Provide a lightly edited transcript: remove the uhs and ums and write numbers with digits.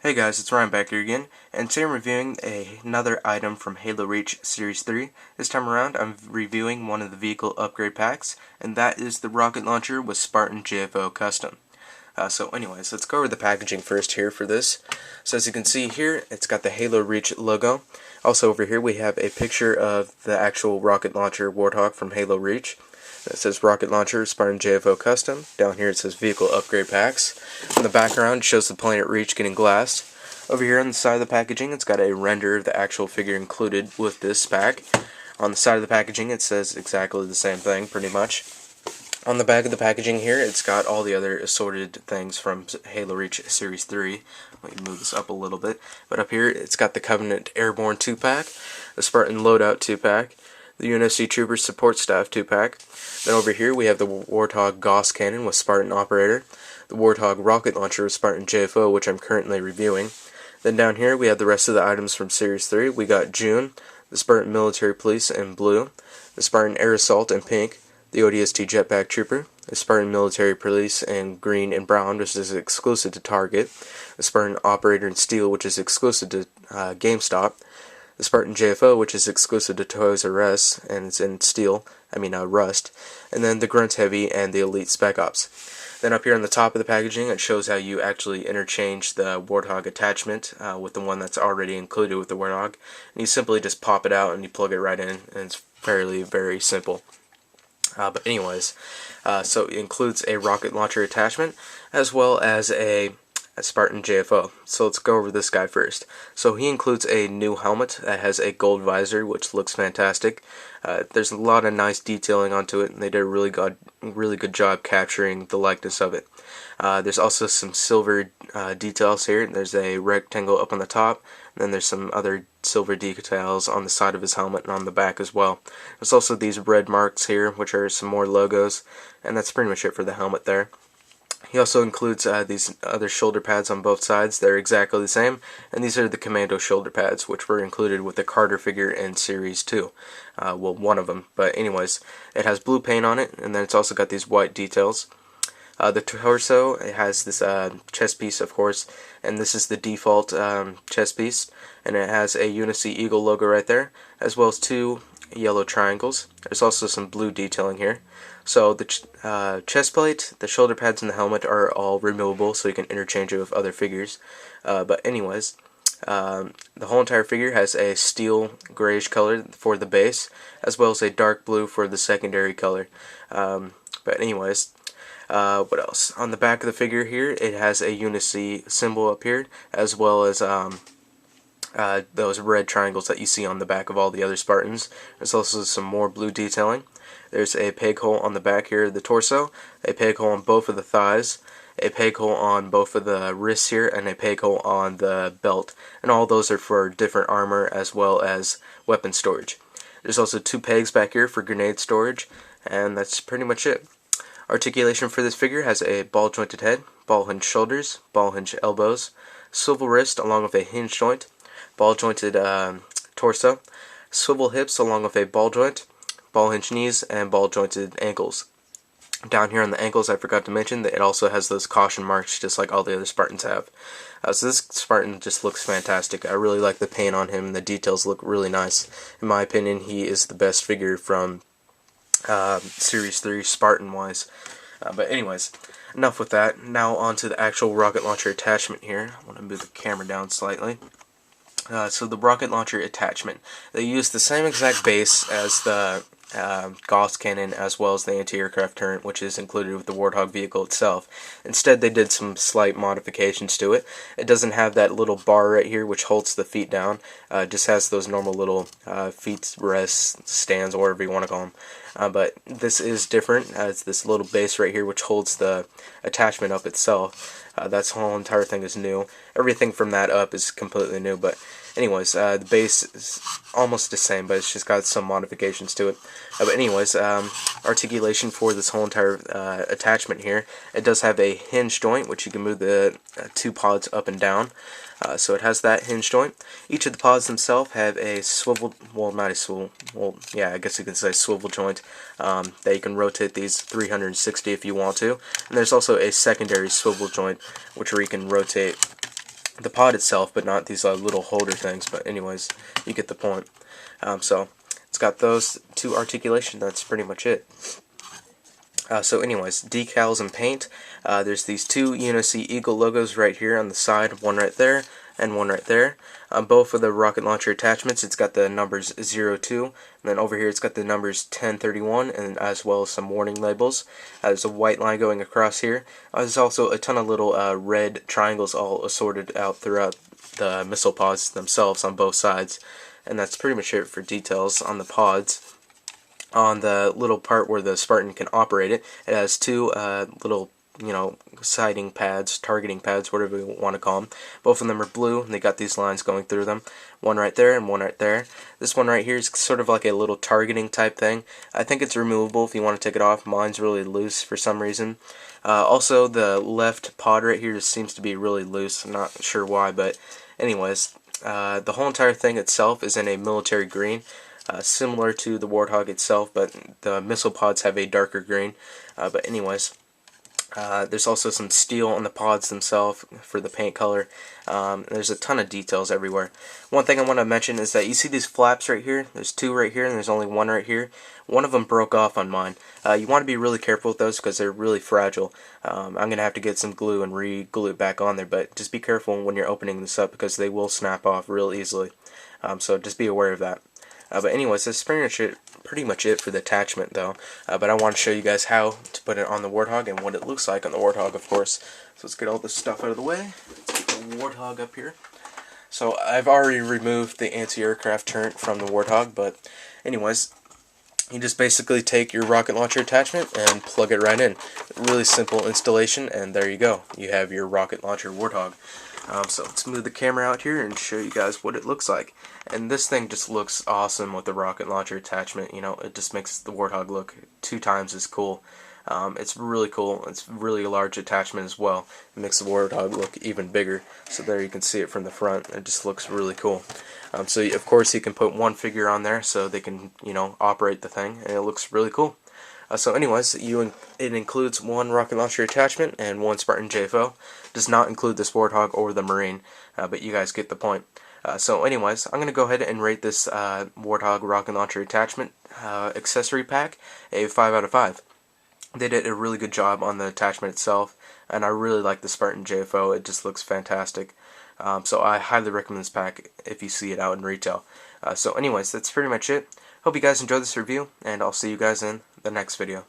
Hey guys, it's Ryan back here again, and today I'm reviewing another item from Halo Reach Series 3. This time around I'm reviewing one of the vehicle upgrade packs, and that is the rocket launcher with Spartan JFO Custom. So anyways, let's go over the packaging first here for this. So as you can see here, it's got the Halo Reach logo. Also over here we have a picture of the actual rocket launcher Warthog from Halo Reach. It says Rocket Launcher, Spartan JFO Custom. Down here it says Vehicle Upgrade Packs. In the background it shows the Planet Reach getting glassed. Over here on the side of the packaging it's got a render of the actual figure included with this pack. On the side of the packaging it says exactly the same thing, pretty much. On the back of the packaging here it's got all the other assorted things from Halo Reach Series 3. Let me move this up a little bit. But up here it's got the Covenant Airborne 2-pack, the Spartan Loadout 2-pack, the UNSC Troopers Support Staff 2-pack. Then over here we have the Warthog Gauss Cannon with Spartan Operator, the Warthog Rocket Launcher with Spartan JFO, which I'm currently reviewing. Then down here we have the rest of the items from Series 3. We got June, the Spartan Military Police in blue, the Spartan Air Assault in pink, the ODST Jetpack Trooper, the Spartan Military Police in green and brown, which is exclusive to Target, the Spartan Operator in steel, which is exclusive to GameStop, the Spartan JFO, which is exclusive to Toys R Us, and it's in steel, rust, and then the Grunt Heavy and the Elite Spec Ops. Then up here on the top of the packaging it shows how you actually interchange the Warthog attachment with the one that's already included with the Warthog. And you simply just pop it out and you plug it right in, and it's very simple. But anyways, so it includes a rocket launcher attachment as well as a Spartan JFO. So let's go over this guy first. So he includes a new helmet that has a gold visor, which looks fantastic. There's a lot of nice detailing onto it, and they did a really good job capturing the likeness of it. There's also some silver details here. There's a rectangle up on the top, and then there's some other silver details on the side of his helmet and on the back as well. There's also these red marks here, which are some more logos, and that's pretty much it for the helmet there. He also includes these other shoulder pads on both sides. They're exactly the same, and these are the Commando shoulder pads, which were included with the Carter figure in Series 2. Well, one of them, but anyways, it has blue paint on it, and then it's also got these white details. The torso, it has this chest piece, of course, and this is the default chest piece, and it has a UNSC Eagle logo right there, as well as two yellow triangles. There's also some blue detailing here. So the chest plate, the shoulder pads, and the helmet are all removable, so you can interchange it with other figures. But anyways, the whole entire figure has a steel grayish color for the base, as well as a dark blue for the secondary color. But anyways, what else? On the back of the figure here, it has a UNSC symbol up here, as well as those red triangles that you see on the back of all the other Spartans. There's also some more blue detailing. There's a peg hole on the back here of the torso, a peg hole on both of the thighs, a peg hole on both of the wrists here, and a peg hole on the belt. And all those are for different armor as well as weapon storage. There's also two pegs back here for grenade storage, and that's pretty much it. Articulation for this figure has a ball jointed head, ball hinged shoulders, ball hinged elbows, swivel wrist along with a hinge joint, ball jointed torso, swivel hips along with a ball joint, ball hinged knees, and ball jointed ankles. Down here on the ankles I forgot to mention that it also has those caution marks just like all the other Spartans have. So this Spartan just looks fantastic. I really like the paint on him, and the details look really nice. In my opinion, he is the best figure from Series 3 Spartan wise. But anyways, enough with that. Now on to the actual rocket launcher attachment here. I want to move the camera down slightly. So the rocket launcher attachment, they use the same exact base as the Gauss cannon as well as the anti-aircraft turret, which is included with the Warthog vehicle itself. Instead they did some slight modifications to it. It doesn't have that little bar right here which holds the feet down. It just has those normal little feet rest stands, or whatever you want to call them. But this is different. It's this little base right here which holds the attachment up itself. That whole entire thing is new. Everything from that up is completely new, but anyways, the base is almost the same, but it's just got some modifications to it. But anyways, articulation for this whole entire attachment here, it does have a hinge joint, which you can move the two pods up and down. So it has that hinge joint. Each of the pods themselves have a swivel, well, not a swivel, well, yeah, I guess you could say swivel joint, that you can rotate these 360 if you want to. And there's also a secondary swivel joint, which where you can rotate the pod itself, but not these little holder things. But anyways, you get the point. So it's got those two articulations. That's pretty much it. So anyways, decals and paint. There's these two UNOC Eagle logos right here on the side, one right there and one right there. Both of the rocket launcher attachments, it's got the numbers 02, and then over here it's got the numbers 1031, and as well as some warning labels. There's a white line going across here. There's also a ton of little red triangles all assorted out throughout the missile pods themselves on both sides. And that's pretty much it for details on the pods. On the little part where the Spartan can operate it, it has two little, sighting pads, targeting pads, whatever you want to call them. Both of them are blue, and they got these lines going through them. One right there and one right there. This one right here is sort of like a little targeting type thing. I think it's removable if you want to take it off. Mine's really loose for some reason. Also, the left pod right here just seems to be really loose. I'm not sure why, but anyways, the whole entire thing itself is in a military green. Similar to the Warthog itself, but the missile pods have a darker green. But anyways, there's also some steel on the pods themselves for the paint color. There's a ton of details everywhere. One thing I want to mention is that you see these flaps right here. There's two right here, and there's only one right here. One of them broke off on mine. You want to be really careful with those because they're really fragile. I'm going to have to get some glue and re-glue it back on there, but just be careful when you're opening this up because they will snap off real easily. So just be aware of that. But anyways, that's pretty much it for the attachment though. But I want to show you guys how to put it on the Warthog and what it looks like on the Warthog, of course. So let's get all this stuff out of the way. Let's put the Warthog up here. So I've already removed the anti-aircraft turret from the Warthog, but anyways, you just basically take your rocket launcher attachment and plug it right in. Really simple installation, and there you go. You have your rocket launcher Warthog. So let's move the camera out here and show you guys what it looks like. And this thing just looks awesome with the rocket launcher attachment. It just makes the Warthog look 2 times as cool. It's really cool. It's really a large attachment as well. It makes the Warthog look even bigger. So there you can see it from the front. It just looks really cool. So of course you can put one figure on there so they can operate the thing, and it looks really cool. So anyways, it includes one rocket launcher attachment and one Spartan JFO. Does not include the Warthog or the Marine, but you guys get the point. So anyways, I'm going to go ahead and rate this Warthog rocket launcher attachment accessory pack a 5 out of 5. They did a really good job on the attachment itself, and I really like the Spartan JFO. It just looks fantastic. So I highly recommend this pack if you see it out in retail. So anyways, that's pretty much it. Hope you guys enjoyed this review, and I'll see you guys in the next video.